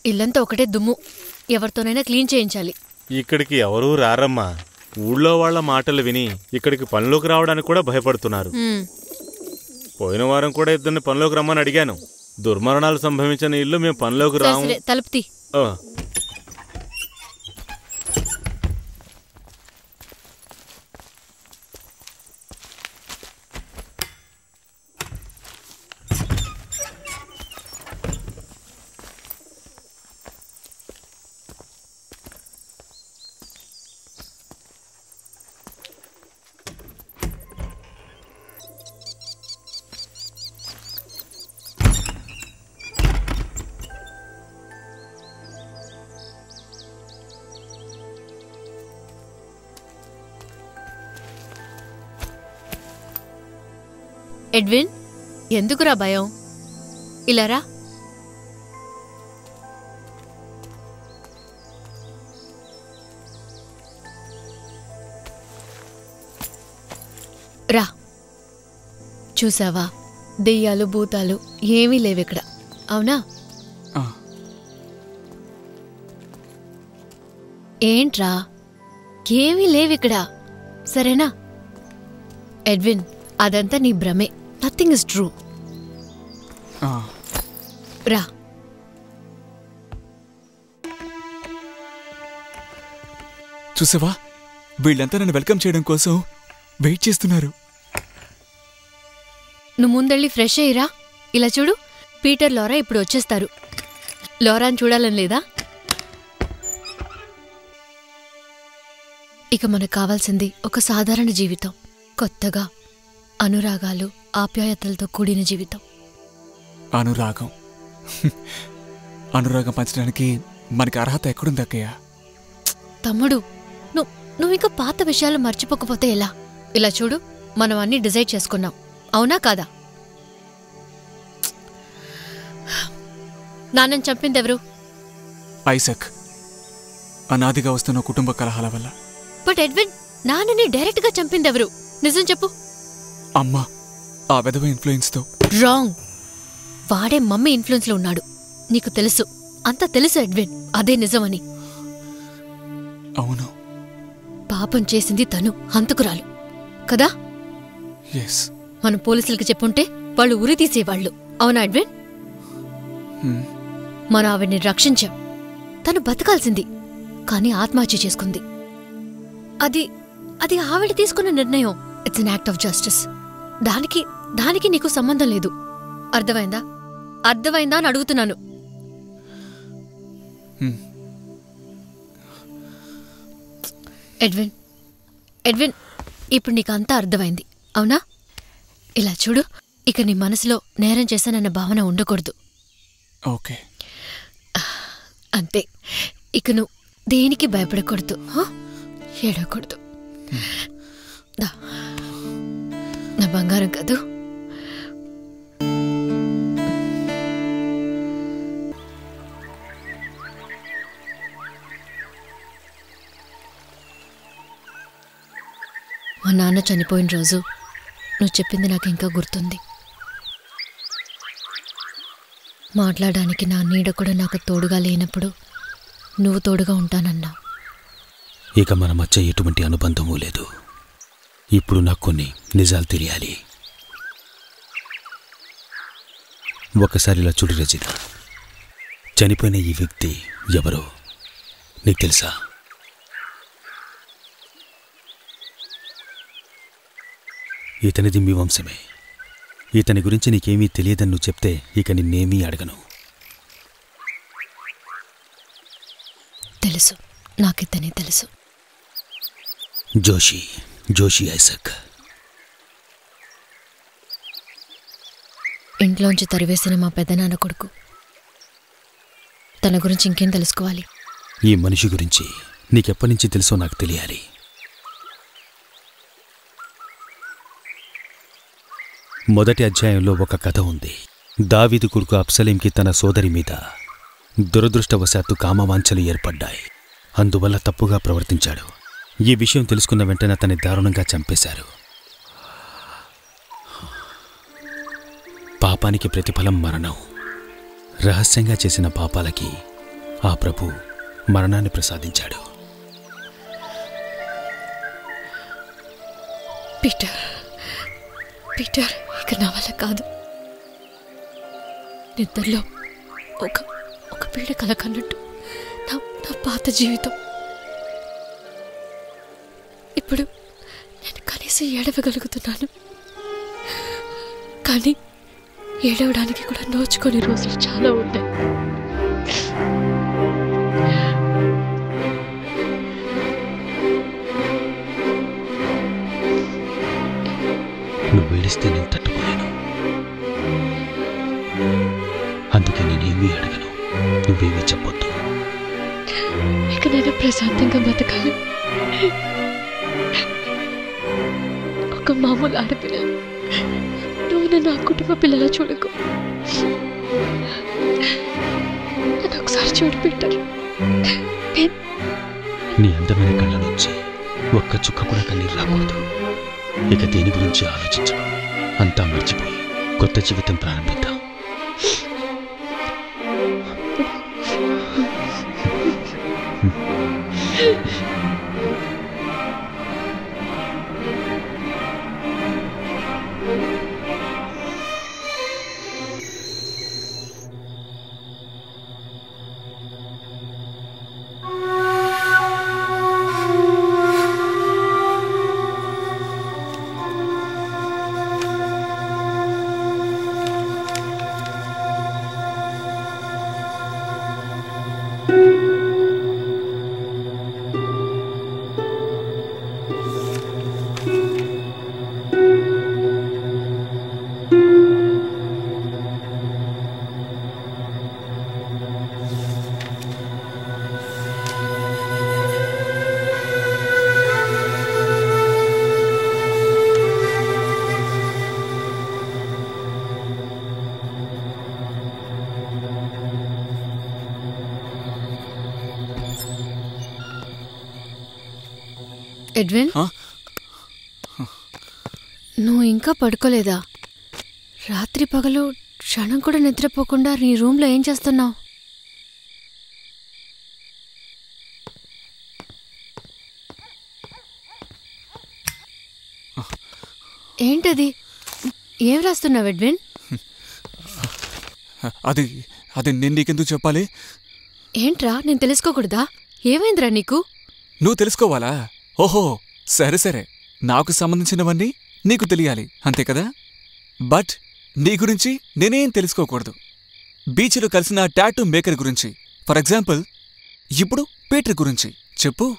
ఇల్లంతా ఒకటే దుమ్ము. ఎవరితోనైనా క్లీన్ చేయించాలి. ఇక్కడికి ఎవరూ రారమ్మా. ఊళ్ళో వాళ్ల మాటలు విని ఇక్కడికి పనిలోకి రావడానికి కూడా భయపడుతున్నారు. పోయిన వారం కూడా ఇద్దరిని పనిలోకి రమ్మని అడిగాను. దుర్మరణాలు సంభవించిన ఇల్లు మేము పనిలోకి రాము. తలుపుతి. ఎడ్విన్, ఎందుకురా భయం? ఇలారా. రా. చూసావా, దెయ్యాలు భూతాలు ఏమీ లేవిక్కడ, అవునా? ఏంట్రా, ఏమీ లేవిక్కడ, సరేనా? ఎడ్విన్, అదంతా నీ భ్రమే. Nothing is true. రా. చూసావా, వీళ్ళంతా నన్ను వెల్కమ్ చేయడం కోసం వెయిట్ చేస్తున్నారు. నువ్వు ముందెళ్ళి ఫ్రెష్ అయ్యిరా. ఇలా చూడు, పీటర్, లోరా ఇప్పుడు వచ్చేస్తారు. లోరాని చూడాలని లేదా? ఇక మనకు కావాల్సింది ఒక సాధారణ జీవితం. కొత్తగా అనురాగాలు, ఆప్యాయతలతో కూడిన జీవితం. అనురాగం అనురాగం పంచడానికి మనకి అర్హత ఎక్కడుంది అక్కయ్య? తమ్ముడు, నువ్వు ఇంకా పాత విషయాలు మర్చిపోకపోతే ఎలా? ఇలా చూడు, మనం అన్నీ డిసైడ్ చేసుకున్నాం, అవునా కాదా? నాన్నని చంపిందెవరు? ఐసక్. అనాదిగా వస్తున్న కుటుంబ కలహాల వల్ల. బట్ ఎడ్విన్, నాన్నని డైరెక్ట్ గా చంపిందెవరు? నిజం చెప్పు. అమ్మా, ఆ విధవ ఇన్ఫ్లుయెన్స్ తో. రాంగ్. వాడే మమ్మీ ఇన్ఫ్లుయెన్స్ లో ఉన్నాడు. నీకు తెలుసు, అంతా తెలుసు ఎడ్విన్, అదే నిజమని. అవును. పాపం చేసింది తను, హంతకురాలు కదా? మనం పోలీసులకి చెప్పుంటే వాళ్ళు ఉరి తీసేవాళ్లు, అవునా ఎడ్విన్? మనం ఆవిడ్ని రక్షించాం. తను బతకాల్సింది, కాని ఆత్మహత్య చేసుకుంది. అది ఆవిడ తీసుకున్న నిర్ణయం. It's an act of justice. దానికి నీకు సంబంధం లేదు. అర్థమైందా? అర్థమైందా అని అడుగుతున్నాను. ఎడ్విన్, ఇప్పుడు నీకు అంతా అర్థమైంది, అవునా? ఇలా చూడు, ఇక నీ మనసులో నేరం చేశానన్న భావన ఉండకూడదు. ఓకే. అంతే. ఇక నువ్వు దేనికి భయపడకూడదు, ఏడకూడదు. నా బంగారం కాదు. మా నాన్న చనిపోయిన రోజు నువ్వు చెప్పింది నాకు ఇంకా గుర్తుంది. మాట్లాడడానికి నా నీడ కూడా నాకు తోడుగా లేనప్పుడు నువ్వు తోడుగా ఉంటానన్నావు. ఇక మన మధ్య ఎటువంటి అనుబంధమూ లేదు. ఇప్పుడు నాకు కొన్ని నిజాలు తెలియాలి. ఒకసారి ఇలా చూడు రజిత, చనిపోయిన ఈ వ్యక్తి ఎవరో నీకు తెలుసా? ఇతనిది మీ వంశమే. ఇతని గురించి నీకేమీ తెలియదని నువ్వు చెప్తే ఇక నిన్నేమీ అడగను. తెలుసు, నాకితనే తెలుసు. జోషి ఐసక్. ఇంట్లోంచి తరివేసిన మా పెద్దనాన్న కొడుకు. తన గురించి ఇంకేం తెలుసుకోవాలి? ఈ మనిషి గురించి నీకెప్పటినుంచి తెలుసో నాకు తెలియాలి. మొదటి అధ్యాయంలో ఒక కథ ఉంది. దావీదు కొడుకు అబ్సలీంకి తన సోదరి మీద దురదృష్టవశాత్తు కామవాంఛలు ఏర్పడ్డాయి. అందువల్ల తప్పుగా ప్రవర్తించాడు. ఈ విషయం తెలుసుకున్న వెంటనే అతన్ని దారుణంగా చంపేశారు. పాపానికి ప్రతిఫలం మరణం. రహస్యంగా చేసిన పాపాలకి ఆ ప్రభు మరణాన్ని ప్రసాదించాడు. పీటర్, పీటర్, ఇక నా వల్ల కాదు. నిద్రలో ఒక పీడ కలకన్నట్టు నా పాత జీవితం. ఇప్పుడు నేను కనీసం ఏడవగలుగుతున్నాను, కానీ ఏడవడానికి కూడా నోచుకొని రోజులు చాలా ఉంటాయి. నువ్వు ఏడిస్తే నేను తట్టుకోలేను, అందుకే నేనేమీ అడగను, నువ్వేమీ చెప్పొద్దు. ఇక నేను ప్రశాంతంగా బతకాలి. ఒక మామూలు ఆడపిల్లలు, నువ్వు నన్ను ఆ కుటుంబ పిల్లలా చూడకు. నన్ను ఒకసారి చూడు పీటర్. నీ అందమైన కళ్ళ నుంచి ఒక్క చుక్క కూడా కన్నీరు రాకూడదు. ఇక దేని గురించి ఆలోచించు, అంతా మర్చిపోయి కొత్త జీవితం ప్రారంభిద్దాం. ఎడ్విన్, నువ్వు ఇంకా పడుకోలేదా? రాత్రి పగలు క్షణం కూడా నిద్రపోకుండా నీ రూమ్లో ఏం చేస్తున్నావు? ఏంటది? ఏం రాస్తున్నావు ఎడ్విన్? అది నేను నీకెందుకు చెప్పాలి? ఏంట్రా, నేను తెలుసుకోకూడదా? ఏమైందిరా నీకు? నువ్వు తెలుసుకోవాలా? ఓహో, సరే సరే, నాకు సంబంధించినవన్నీ నీకు తెలియాలి, అంతే కదా? బట్ నీ గురించి నేనేం తెలుసుకోకూడదు. బీచ్లో కలిసిన టాటూ మేకర్ గురించి, ఫర్ ఎగ్జాంపుల్ ఇప్పుడు పీటర్ గురించి చెప్పు.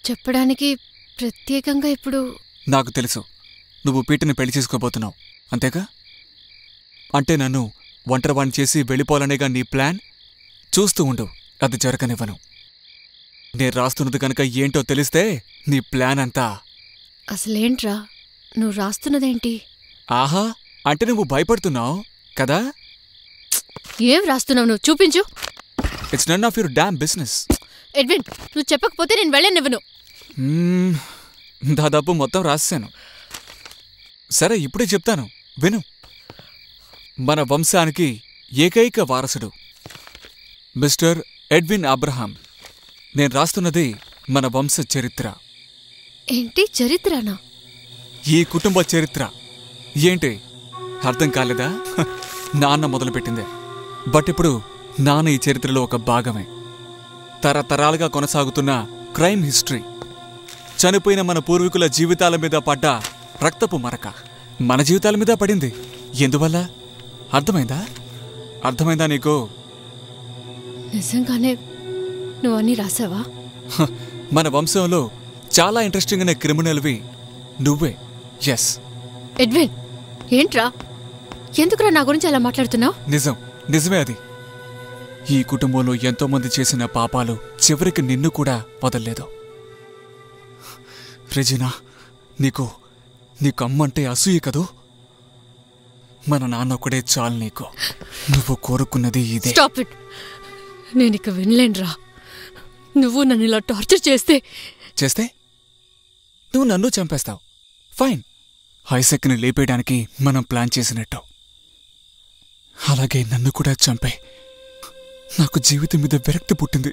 చెప్పడానికి ప్రత్యేకంగా ఇప్పుడు నాకు తెలుసు, నువ్వు పీటర్ని పెళ్లి చేసుకోబోతున్నావు, అంతేగా? అంటే నన్ను ఒంటరివాణ్ణి చేసి వెళ్ళిపోవాలనేగా నీ ప్లాన్? చూస్తూ ఉండు, అది జరగనివ్వను. నేను రాస్తున్నది కనుక ఏంటో తెలిస్తే నీ ప్లాన్ అంతా. అసలేంట్రా నువ్వు రాస్తున్నదేంటి? ఆహా, అంటే నువ్వు భయపడుతున్నావు కదా? ఏం రాస్తున్నావు నువ్వు? చూపించు. It's none of your damn business. Edwin, నువ్వు చెప్పకపోతే నేను వెళ్ళనివ్వను. దాదాపు మొత్తం రాశాను. సరే, ఇప్పుడే చెప్తాను, విను. మన వంశానికి ఏకైక వారసుడు మిస్టర్ ఎడ్విన్ అబ్రహాం. నేను రాస్తున్నది మన వంశ చరిత్ర. ఏంటి చరిత్రనా? ఈ కుటుంబ చరిత్ర. ఏంటి అర్థం కాలేదా? నాన్న మొదలుపెట్టిందే, బట్ ఇప్పుడు నాన్న ఈ చరిత్రలో ఒక భాగమే. తరతరాలుగా కొనసాగుతున్న క్రైమ్ హిస్టరీ. చనిపోయిన మన పూర్వీకుల జీవితాల మీద పడ్డ రక్తపు మరక మన జీవితాల మీద పడింది. ఎందువల్ల? అర్థమైందా నీకు? నిజంగానే నువ్వన్నీ రాసావా? మన వంశంలో చాలా ఇంట్రెస్టింగ్ అయిన క్రిమినల్వి నువ్వే. ఎస్. ఎడ్విన్, ఏంట్రా, ఎందుకురా నా గురించి అలా మాట్లాడుతున్నావు? నిజమే అది. ఈ కుటుంబంలో ఎంతోమంది చేసిన పాపాలు చివరికి నిన్ను కూడా వదల్లేదు. రెజినా, నీకు అమ్మంటే అసూయ కదూ? మన నాన్నొక్కడే చాలు నీకు. నువ్వు కోరుకున్నది ఇదే. Stop it. నేనిక వినలేనురా. నువ్వు నన్ను ఇలా టార్చర్ చేస్తే నువ్వు నన్ను చంపేస్తావు. ఫైన్, ఐసక్ని లేపేయడానికి మనం ప్లాన్ చేసినట్టు. అలాగే నన్ను కూడా చంపే. నాకు జీవితం మీద విరక్తి పుట్టింది.